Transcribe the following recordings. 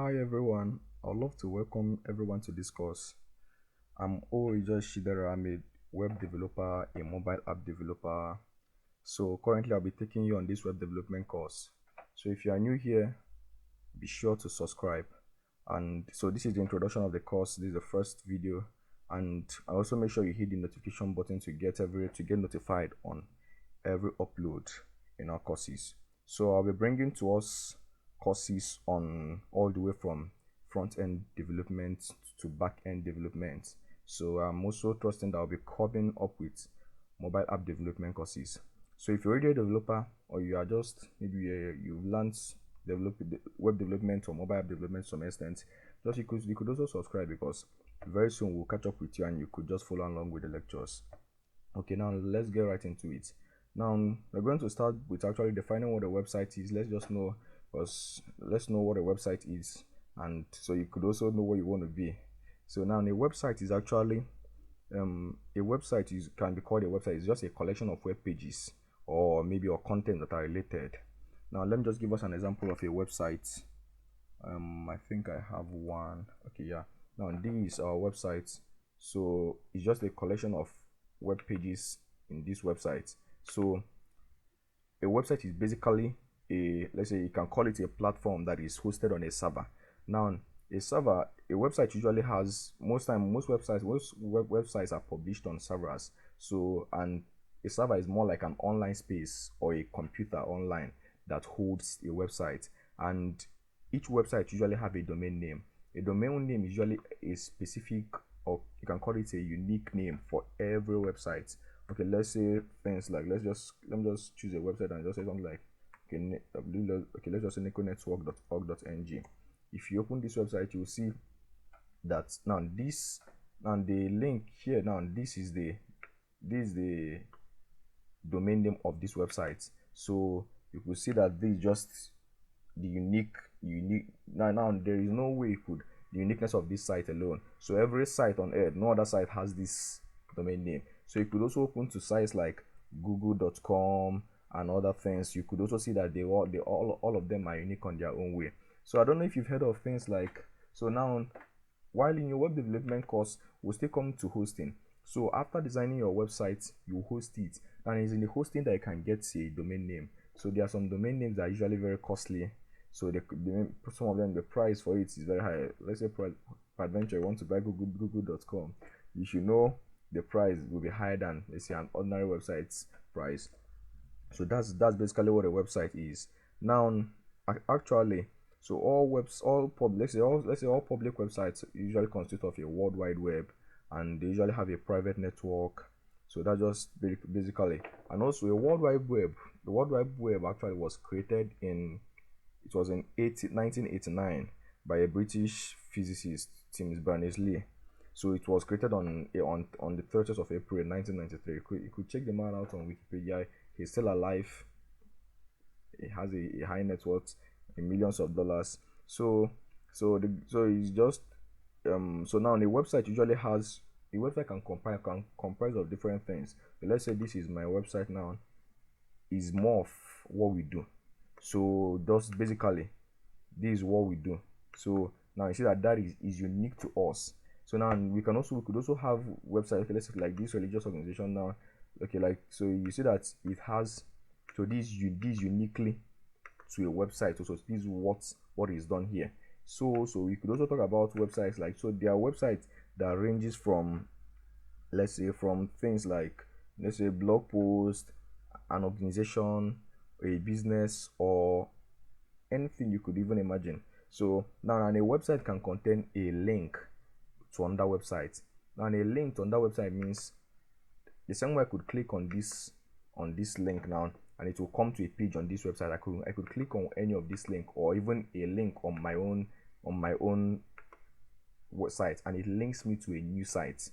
Hi everyone, I'd love to welcome everyone to this course. I'm Oijo Shidera. I'm a web developer, a mobile app developer. So currently I'll be taking you on this web development course. So if you are new here, be sure to subscribe. And so this is the introduction of the course. This is the first video, and I also make sure you hit the notification button to get notified on every upload in our courses. So I'll be bringing to us courses on all the way from front-end development to back-end development. So I'm also trusting that I'll be coming up with mobile app development courses. So if you're already a developer, or you are just maybe you've learned web development or mobile app development to some extent, just you could also subscribe, because very soon we'll catch up with you and you could just follow along with the lectures. Okay, now let's get right into it. Now we're going to start with actually defining what a website is. Let's know what a website is, and so you could also know what you want to be. So now a website is actually can be called a website. It's just a collection of web pages or content that are related. Now let me just give us an example of a website. I think I have one. Okay, yeah. Now this is our website. So it's just a collection of web pages in this website. So a website is basically let's say you can call it a platform that is hosted on a server. Now a website usually has most websites are published on servers. So, and a server is more like an online space or a computer online that holds a website, and each website usually have a domain name. A domain name is usually a specific, or you can call it a unique name for every website. Okay, let's say things like let me just choose a website and just say something like let's just say neconetwork.org.ng. If you open this website, you'll see that the link here, this is the domain name of this website. So you could see that this is just the unique now there is no way the uniqueness of this site alone. So every site on earth, no other site has this domain name. So you could also open to sites like google.com and other things. You could also see that all of them are unique on their own way. So I don't know if you've heard of things like, so now while in your web development course, we'll still come to hosting. So after designing your website, you host it, and it's in the hosting that you can get a domain name. So there are some domain names that are usually very costly. So some of them, the price for it is very high. Let's say for adventure, you want to buy google.com, you should know the price will be higher than, let's say, an ordinary website's price. So that's basically what a website is. Now actually, so let's say all public websites usually consist of a world wide web, and they usually have a private network. So that's just basically, and also a world wide web. The world wide web actually was created in 1989 by a British physicist, Tim Berners-Lee. So it was created on the 30th of April 1993. You could check the man out on Wikipedia. He's still alive. He has a high net worth in millions of dollars. So it's just so now the website can comprise of different things. So let's say this is my website now. Is more of what we do. So just basically, this is what we do. So now you see that is unique to us. So now we could also have websites. Okay, let's say like this religious organization now. Okay, like, so you see that it has, so this uniquely to a website. So this is what is done here. So we could also talk about websites like, so there are websites that ranges from, let's say, from things like, let's say, blog post, an organization, a business, or anything you could even imagine. So now a website can contain a link to another website. Now a link to another website means the same way I could click on this link now, and it will come to a page on this website. I could click on any of this link, or even a link on my own website, and it links me to a new site.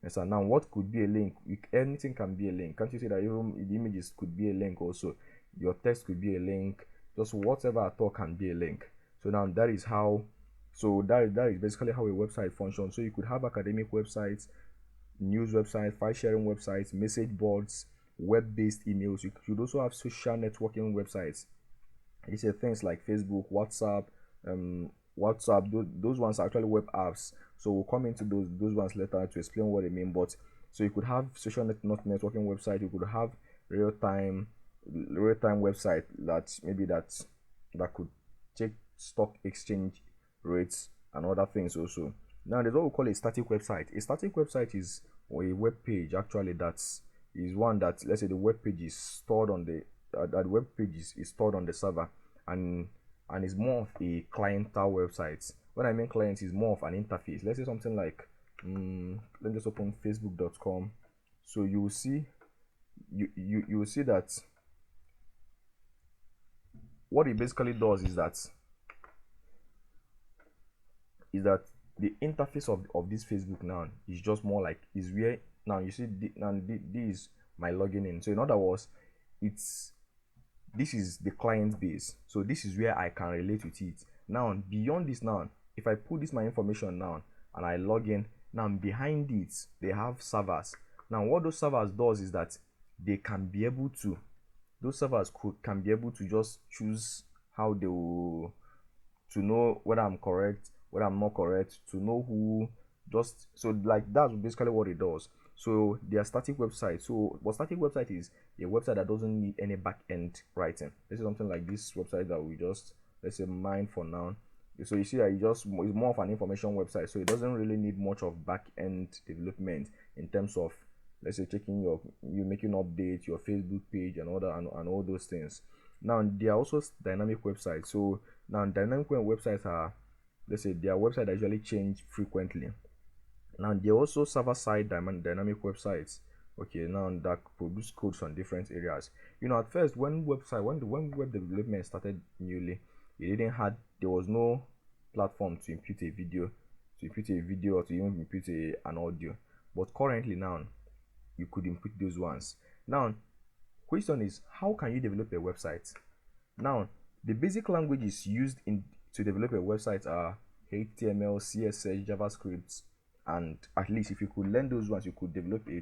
And so now what could be a link? Anything can be a link. Can't you say that even the images could be a link also? Your text could be a link. Just whatever at all can be a link. So now that is basically how a website functions. So you could have academic websites, news websites, file sharing websites, message boards, web-based emails. You could also have social networking websites. You say things like Facebook, WhatsApp, WhatsApp, those ones are actually web apps. So we'll come into those ones later to explain what they mean. But so you could have social not networking website, you could have real-time website that maybe that could check stock exchange rates and other things also. Now there's what we call a static website. A static website is a web page actually is one that, let's say, the web page is stored on the that web page is stored on the server, and is more of a clientele website. When I mean client, is more of an interface. Let's say something like let's just open facebook.com. So you will see you will see that what it basically does is that the interface of this Facebook now is just more like, is where now you see this is my login in. So in other words, this is the client base. So this is where I can relate with it. Now beyond this, now if I put this my information now and I log in, now behind it they have servers. Now what those servers does is that they can be able to, those servers can be able to just choose how they will, to know whether I'm correct, whether I'm not correct, to know who, just so like that's basically what it does. So they are static website. So what static website is a website that doesn't need any back end writing. This is something like this website that we just, let's say, mine for now. So you see that it's more of an information website, so it doesn't really need much of back end development in terms of, let's say, checking you making updates, your Facebook page and all that, and all those things. Now there are also dynamic websites. So now dynamic websites are, let's say, their website usually change frequently. Now there are also server-side dynamic websites. Okay, now that produce codes on different areas. At first when web development started newly, there was no platform to input a video, or to even input an audio. But currently now you could input those ones. Now question is, how can you develop a website? Now the basic languages used to develop a website are HTML, CSS, JavaScript, and at least if you could learn those ones, you could develop a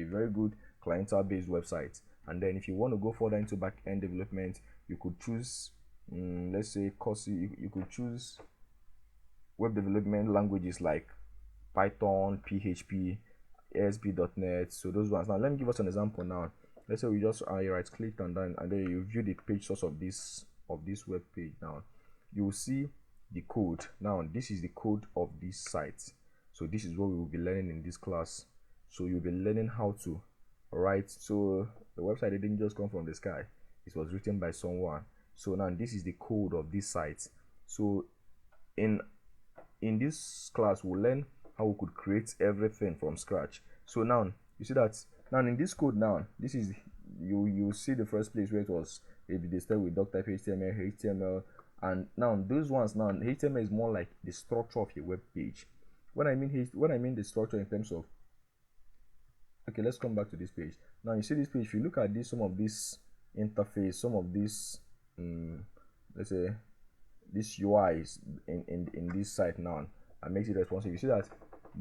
very good clientele based website. And then if you want to go further into back end development, you could choose let's say you could choose web development languages like Python, PHP, ASP.NET. So those ones. Now let me give us an example. Now let's say we just right click and then you view the page source of this web page. Now you will see the code. Now this is the code of this site. So this is what we will be learning in this class. So you'll be learning how to write. So the website didn't just come from the sky, it was written by someone. So now this is the code of this site. So in this class we'll learn how we could create everything from scratch. So now you see that now in this code, now this is, you see the first place where it was, maybe they start with doc type HTML, and now those ones, now HTML is more like the structure of your web page. When I mean the structure in terms of, okay, let's come back to this page. Now you see this page, if you look at this, some of this interface, some of this let's say this UI is in this site now, and makes it responsive. You see that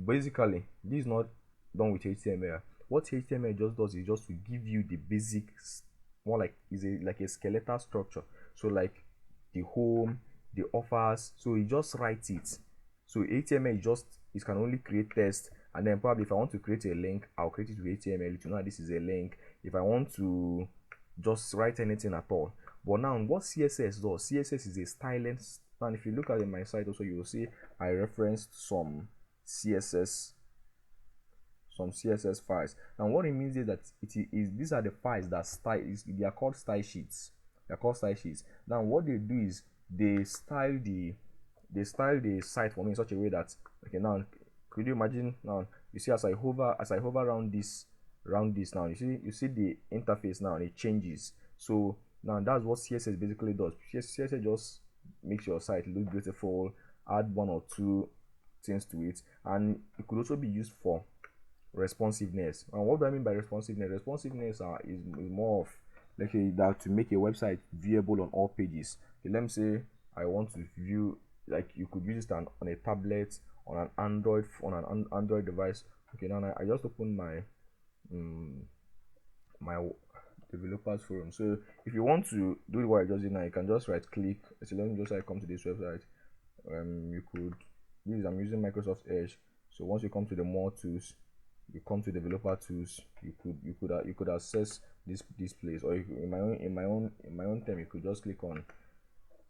basically this is not done with HTML. What HTML just does is just to give you the basics, more like like a skeletal structure. So like the home, the offers, so it just writes it. So HTML is just, it can only create text, and then probably if I want to create a link, I'll create it with HTML to know this is a link. If I want to just write anything at all. But now what CSS does, CSS is a styling. And if you look at my site also, you will see I referenced some CSS files. And what it means is that these are the files that they are called style sheets. Now what they do is they style the site for me in such a way that, okay, now could you imagine, now you see as I hover around this now, you see the interface now, and it changes. So now that's what CSS basically does. CSS just makes your site look beautiful, add one or two things to it, and it could also be used for responsiveness. And what do I mean by responsiveness? Responsiveness is more of, like, that to make a website viewable on all pages. Okay, let me say I want to view, like, you could use it on a tablet, on an Android device. Okay, now I just open my my developers forum. So if you want to do what I just did now, you can just right click. So let me just come to this website, You could use, I'm using Microsoft Edge. So once you come to the more tools, you come to developer tools, you could access this place, or in my own term, you could just click on,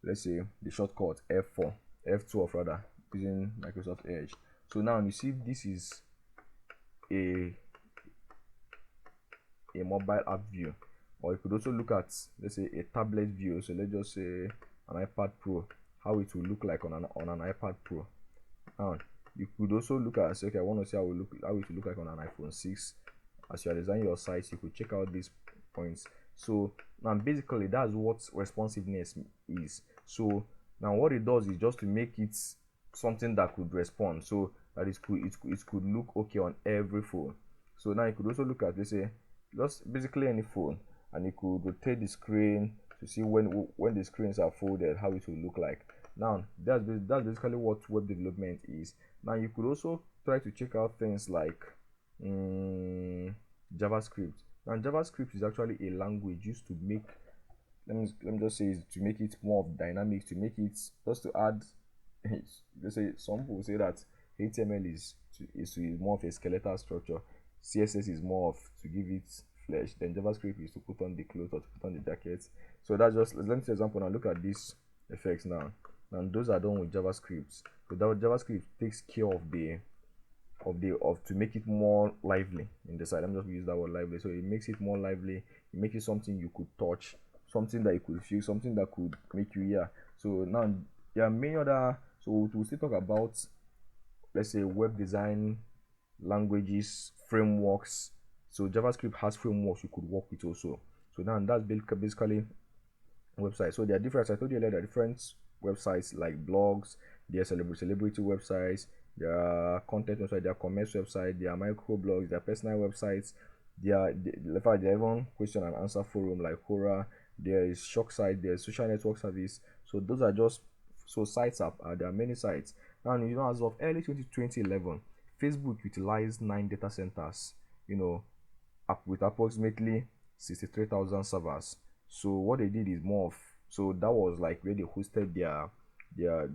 let's say, the shortcut F4, F12 rather, using Microsoft Edge. So now you see this is a mobile app view, or you could also look at, let's say, a tablet view. So let's just say an iPad Pro, how it will look like on an iPad Pro. Now you could also look at, say, okay, I want to see how it will look like on an iPhone 6. As you are designing your site, you could check out these points. So now basically that's what responsiveness is. So now what it does is just to make it something that could respond, so that it could look okay on every phone. So now you could also look at, let's say, just basically any phone, and you could rotate the screen to see when the screens are folded, how it will look like. Now that's basically what web development is. Now you could also try to check out things like JavaScript. Now JavaScript is actually a language used to make, let me just say, to make it more of dynamic, to make it, just to add let's say, some people say that HTML is more of a skeletal structure, CSS is more of to give it flesh, then JavaScript is to put on the clothes or to put on the jackets. So that's just, let me say example now. Look at these effects now, and those are done with JavaScript. So that JavaScript takes care of to make it more lively in the site. Let me just use that word, lively. So it makes it more lively, it makes it something you could touch, something that you could feel, something that could make you, yeah. So now there are many other, so we'll still talk about, let's say, web design languages, frameworks. So JavaScript has frameworks you could work with also. So now that's basically websites. So there are different, I told you earlier, there are different websites like blogs, there are celebrity websites, there are content websites, there are commerce websites, there are micro blogs, there are personal websites, there are even question and answer forum like Quora, there is shock site, there is social network service. So those are just, so sites are there are many sites. And as of early 2011, Facebook utilized 9 data centers, with approximately 63,000 servers. So what they did is more of, so that was like where they hosted their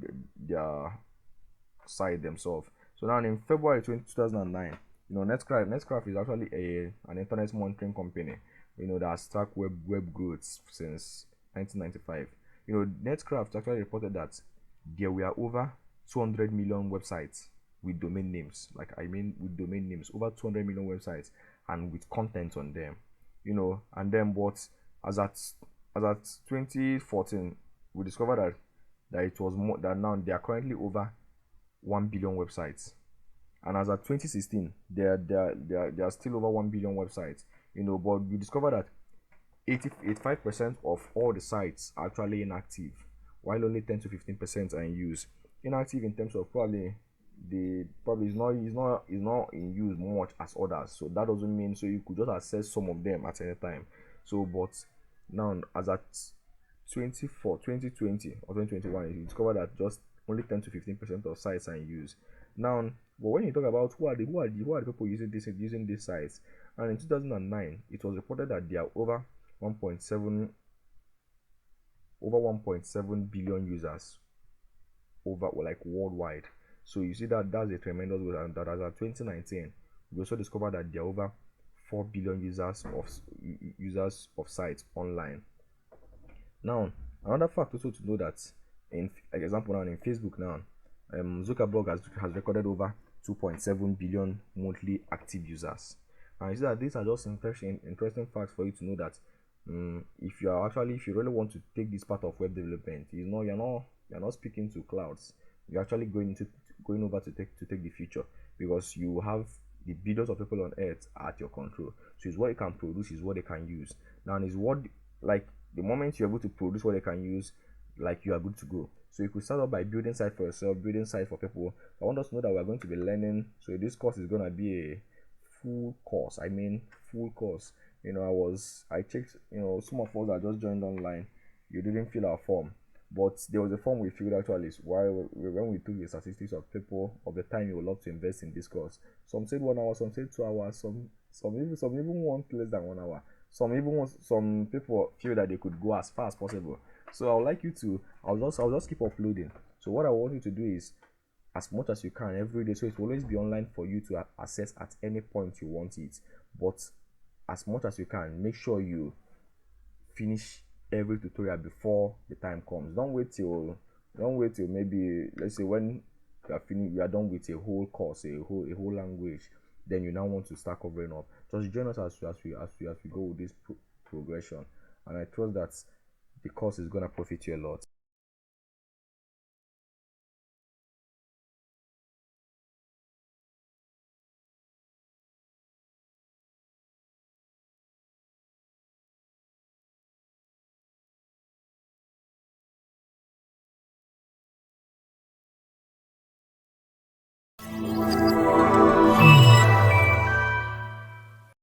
site themselves. So now in February 2009, Nextcraft is actually an internet monitoring company, that has tracked web growth since 1995. Nextcraft actually reported that there were over 200 million websites with domain names, with domain names, over 200 million websites, and with content on them, and then, but as at 2014, we discovered that it was more, that now there are currently over 1 billion websites, and as at 2016, there are still over 1 billion websites, but we discovered that 85% of all the sites are actually inactive, while only 10 to 15% are in use. Inactive in terms of probably is not in use much as others. So that doesn't mean, so you could just access some of them at any time. So but now, as at 2020 or 2021, you discover that just only 10 to 15% of sites are in use. Now, but when you talk about who are the people using these sites, and in 2009, it was reported that there are over 1.7 billion users worldwide. So you see that that's a tremendous growth, and that as of 2019, we also discovered that there are over 4 billion users of sites online. Now, another fact also to know that, in example now in Facebook now, Zuckerberg has recorded over 2.7 billion monthly active users. And you see that these are just interesting facts for you to know that if you really want to take this part of web development, you're not speaking to clouds. You're actually going over to take the future, because you have the billions of people on earth at your control. So it's what you can produce, is what they can use. Now, and it's what, like, the moment you're able to produce what they can use, like, you are good to go. So you could start off by building site for yourself, building site for people. I want us to know that we're going to be learning. So this course is going to be a full course. Full course. I checked, some of us that just joined online, you didn't fill our form, but there was a form we filled actually when we took the statistics of people of the time you would love to invest in this course. Some said 1 hour, some said 2 hours, some even want less than 1 hour. Some people feel that they could go as far as possible. So I would like you to, I'll just keep uploading. So what I want you to do is, as much as you can every day, so it will always be online for you to access at any point you want it, but as much as you can, make sure you finish every tutorial before the time comes. Don't wait till maybe, let's say, when you are done with a whole course, a whole language, then you now want to start covering up. Just join us as we go with this progression, and I trust that the course is gonna profit you a lot.